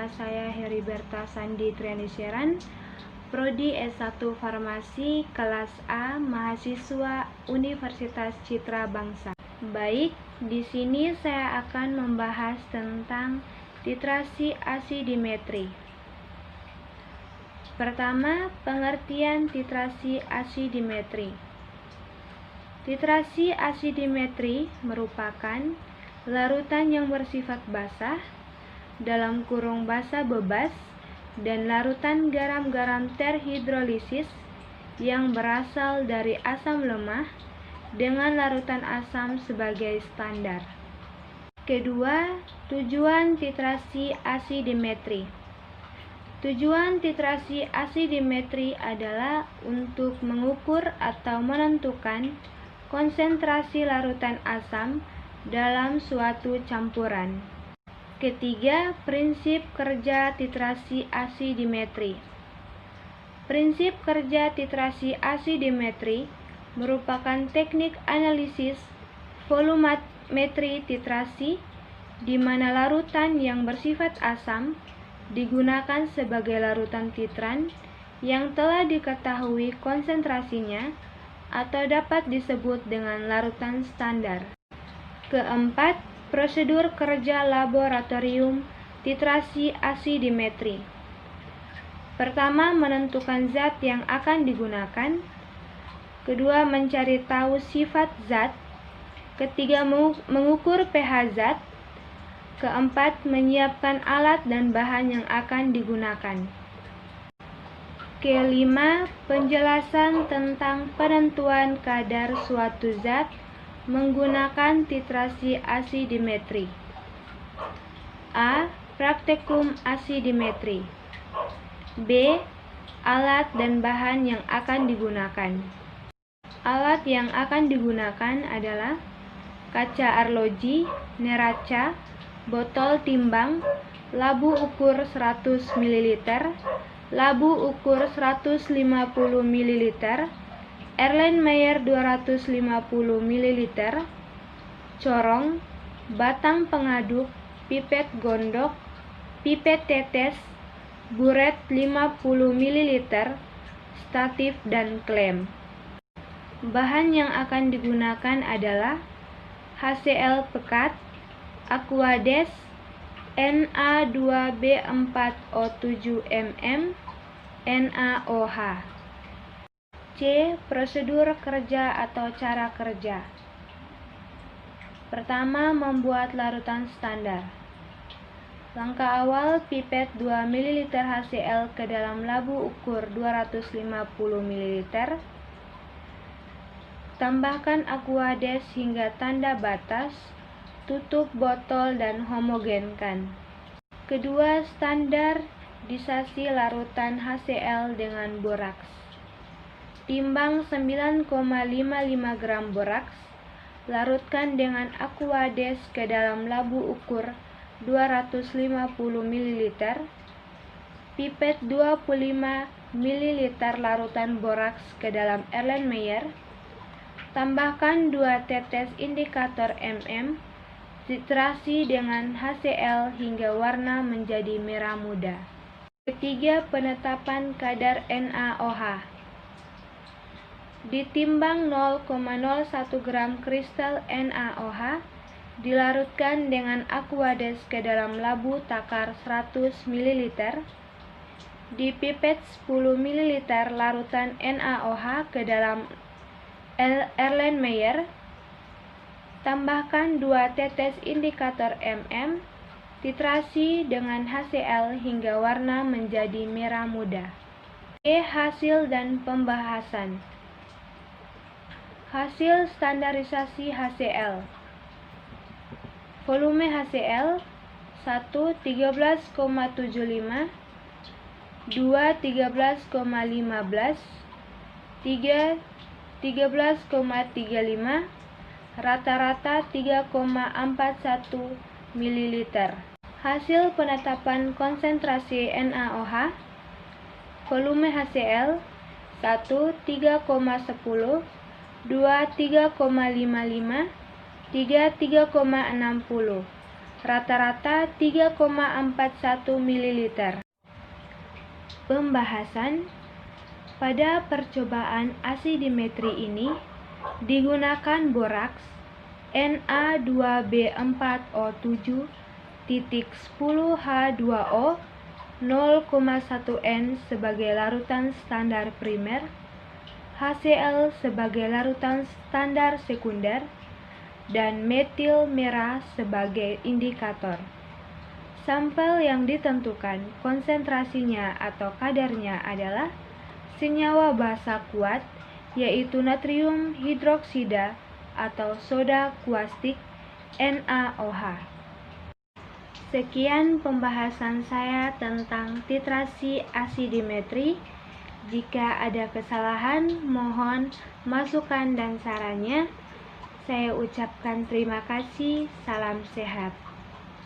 Nama saya Heriberta Sandi Trianisyaran, Prodi S1 Farmasi kelas A, mahasiswa Universitas Citra Bangsa. Baik, di sini saya akan membahas tentang titrasi asidimetri. Pertama, pengertian titrasi asidimetri. Titrasi asidimetri merupakan larutan yang bersifat basah, dalam kurung basa bebas, dan larutan garam-garam terhidrolisis yang berasal dari asam lemah dengan larutan asam sebagai standar. Kedua, tujuan titrasi asidimetri. Tujuan titrasi asidimetri adalah untuk mengukur atau menentukan konsentrasi larutan asam dalam suatu campuran. Ketiga, prinsip kerja titrasi asidimetri. Prinsip kerja titrasi asidimetri merupakan teknik analisis volumetri titrasi di mana larutan yang bersifat asam digunakan sebagai larutan titran yang telah diketahui konsentrasinya atau dapat disebut dengan larutan standar. Keempat, prosedur kerja laboratorium titrasi asidimetri. Pertama, menentukan zat yang akan digunakan. Kedua, mencari tahu sifat zat. Ketiga, mengukur pH zat. Keempat, menyiapkan alat dan bahan yang akan digunakan. Kelima, penjelasan tentang penentuan kadar suatu zat menggunakan titrasi asidimetri. A. Praktikum asidimetri. B. Alat dan bahan yang akan digunakan. Alat yang akan digunakan adalah kaca arloji, neraca, botol timbang, labu ukur 100 ml, labu ukur 150 ml, Erlenmeyer 250 ml, corong, batang pengaduk, pipet gondok, pipet tetes, buret 50 ml, statif dan klem. Bahan yang akan digunakan adalah HCl pekat, Aquades, Na2B4O7MM, NaOH. C. Prosedur kerja atau cara kerja. Pertama, membuat larutan standar. Langkah awal, pipet 2 ml HCl ke dalam labu ukur 250 ml. Tambahkan Aquades hingga tanda batas, tutup botol dan homogenkan. Kedua, standarisasi larutan HCl dengan boraks. Timbang 9,55 gram boraks, larutkan dengan Aquades ke dalam labu ukur 250 ml, pipet 25 ml larutan boraks ke dalam Erlenmeyer, tambahkan 2 tetes indikator MM, titrasi dengan HCl hingga warna menjadi merah muda. Ketiga, penetapan kadar NaOH. Ditimbang 0,01 gram kristal NaOH, dilarutkan dengan Aquades ke dalam labu takar 100 ml, dipipet 10 ml larutan NaOH ke dalam Erlenmeyer, tambahkan 2 tetes indikator MM, titrasi dengan HCl hingga warna menjadi merah muda. E. Hasil dan pembahasan. Hasil standarisasi HCl. Volume HCl 1 13,75, 2 13,15, 3 13,35, rata-rata 3,41 ml. Hasil penetapan konsentrasi NaOH. Volume HCl 1 3,10, 2 3,55, 3 3,60, rata-rata 3,41 ml. Pembahasan. Pada percobaan asidimetri ini digunakan boraks Na2B4O7.10H2O 0,1 N sebagai larutan standar primer, HCl sebagai larutan standar sekunder, dan metil merah sebagai indikator. Sampel yang ditentukan konsentrasinya atau kadarnya adalah senyawa basa kuat, yaitu natrium hidroksida atau soda kuastik NaOH. Sekian pembahasan saya tentang titrasi asidimetri. Jika ada kesalahan, mohon masukan dan sarannya. Saya ucapkan terima kasih. Salam sehat.